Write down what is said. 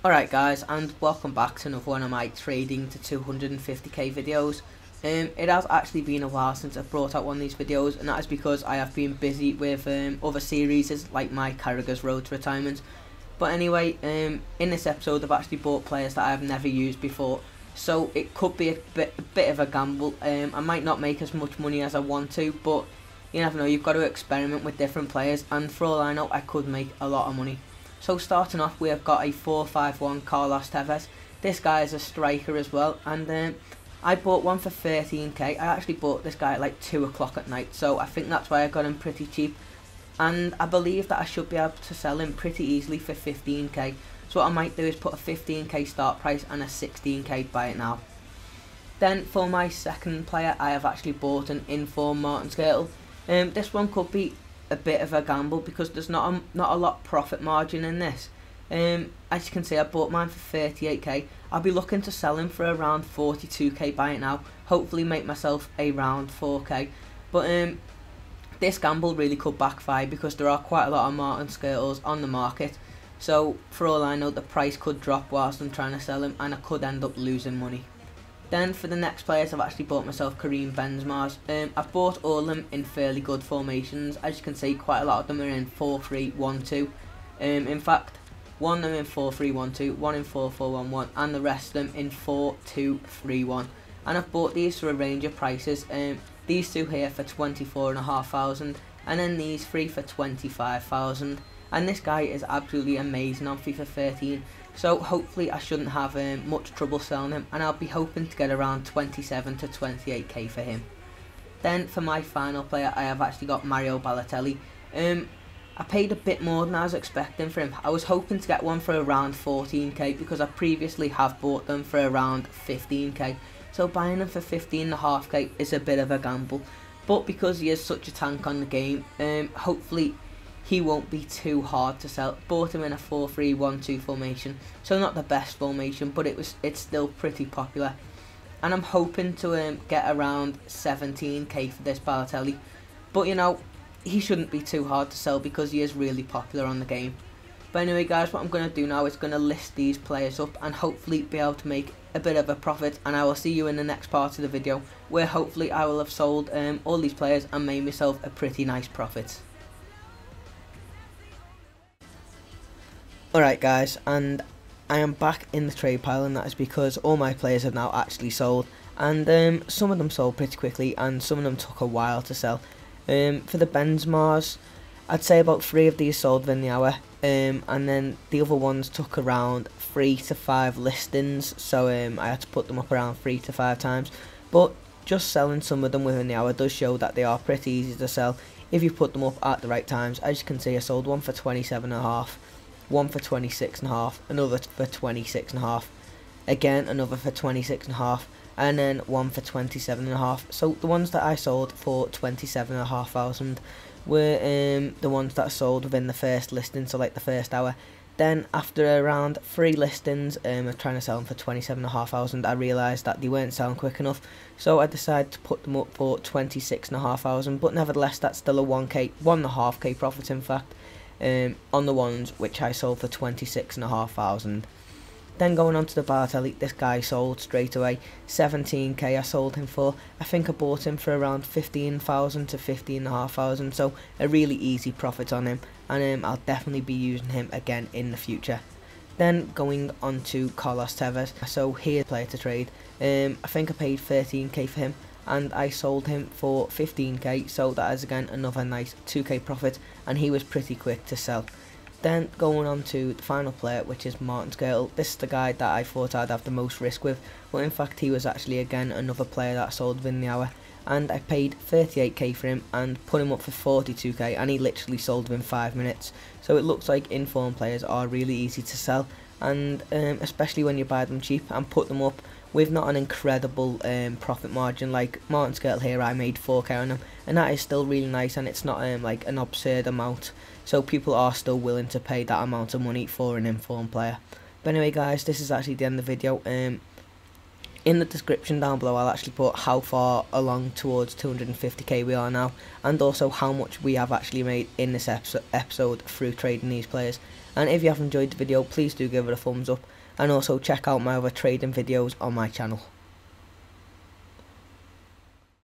Alright guys, and welcome back to another one of my trading to 250k videos. It has actually been a while since I've brought out one of these videos, and that is because I have been busy with other series like my Carragher's Road to Retirement. But anyway, in this episode I've actually bought players that I've never used before, so it could be a bit of a gamble. I might not make as much money as I want to, but you never know, you've got to experiment with different players, and for all I know I could make a lot of money. So starting off, we have got a 4-5-1 Carlos Tevez. This guy is a striker as well, and I bought one for 13k. I actually bought this guy at like 2 o'clock at night, so I think that's why I got him pretty cheap. And I believe that I should be able to sell him pretty easily for 15k. So what I might do is put a 15k start price and a 16k buy it now. Then for my second player, I have actually bought an inform Martin Skirtle. This one could be a bit of a gamble because there's not a lot profit margin in this. As you can see, I bought mine for 38k. I'll be looking to sell him for around 42k buy it now, hopefully make myself around 4k. But this gamble really could backfire because there are quite a lot of Martin Skirtles on the market, so for all I know the price could drop whilst I'm trying to sell him and I could end up losing money. Then for the next players, I've actually bought myself Karim Benzema's. I've bought all of them in fairly good formations. As you can see, quite a lot of them are in 4-3-1-2. In fact, one of them in 4-3-1-2, one in 4-4-1-1, and the rest of them in 4-2-3-1. And I've bought these for a range of prices. These two here for 24,500, and then these three for 25,000. And this guy is absolutely amazing on FIFA 13. So hopefully I shouldn't have much trouble selling him, and I'll be hoping to get around 27 to 28k for him. Then for my final player, I have actually got Mario Balotelli. I paid a bit more than I was expecting for him. I was hoping to get one for around 14k because I previously have bought them for around 15k. So buying them for 15.5k is a bit of a gamble. But because he is such a tank on the game, hopefully he won't be too hard to sell. Bought him in a 4-3-1-2 formation, so not the best formation, but it's still pretty popular. And I'm hoping to get around 17k for this Balotelli. But you know, he shouldn't be too hard to sell because he is really popular on the game. But anyway guys, what I'm going to do now is going to list these players up and hopefully be able to make a bit of a profit, and I will see you in the next part of the video where hopefully I will have sold all these players and made myself a pretty nice profit. Alright guys, and I am back in the trade pile, and that is because all my players have now actually sold, and some of them sold pretty quickly and some of them took a while to sell. For the Benzema's, I'd say about 3 of these sold within the hour, and then the other ones took around 3 to 5 listings, so I had to put them up around 3 to 5 times. But just selling some of them within the hour does show that they are pretty easy to sell if you put them up at the right times. As you can see, I sold one for 27.5, one for 26.5, another for 26.5, again another for 26.5, and then one for 27.5. So the ones that I sold for 27,500 were the ones that sold within the first listing, so like the first hour. Then after around 3 listings of trying to sell them for 27,500, I realised that they weren't selling quick enough, so I decided to put them up for 26,500. But nevertheless, that's still a 1.5k profit in fact, on the ones which I sold for 26,500. Then going on to the Balotelli, this guy sold straight away. 17k I sold him for. I think I bought him for around 15,000 to 15,500, so a really easy profit on him, and I'll definitely be using him again in the future. Then going on to Carlos Tevez, so here's a player to trade. I think I paid 13k for him, and I sold him for 15k, so that is again another nice 2k profit, and he was pretty quick to sell. Then going on to the final player, which is Martin Skirtle. This is the guy that I thought I'd have the most risk with, but in fact he was actually again another player that sold within the hour, and I paid 38k for him and put him up for 42k, and he literally sold within 5 minutes. So it looks like informed players are really easy to sell, and especially when you buy them cheap and put them up with not an incredible profit margin. Like Martin Skirtle here, I made 4k on him, and that is still really nice, and it's not like an absurd amount, so people are still willing to pay that amount of money for an informed player. But anyway guys, this is actually the end of the video. In the description down below I'll actually put how far along towards 250k we are now, and also how much we have actually made in this episode through trading these players. And if you have enjoyed the video, please do give it a thumbs up, and also check out my other trading videos on my channel.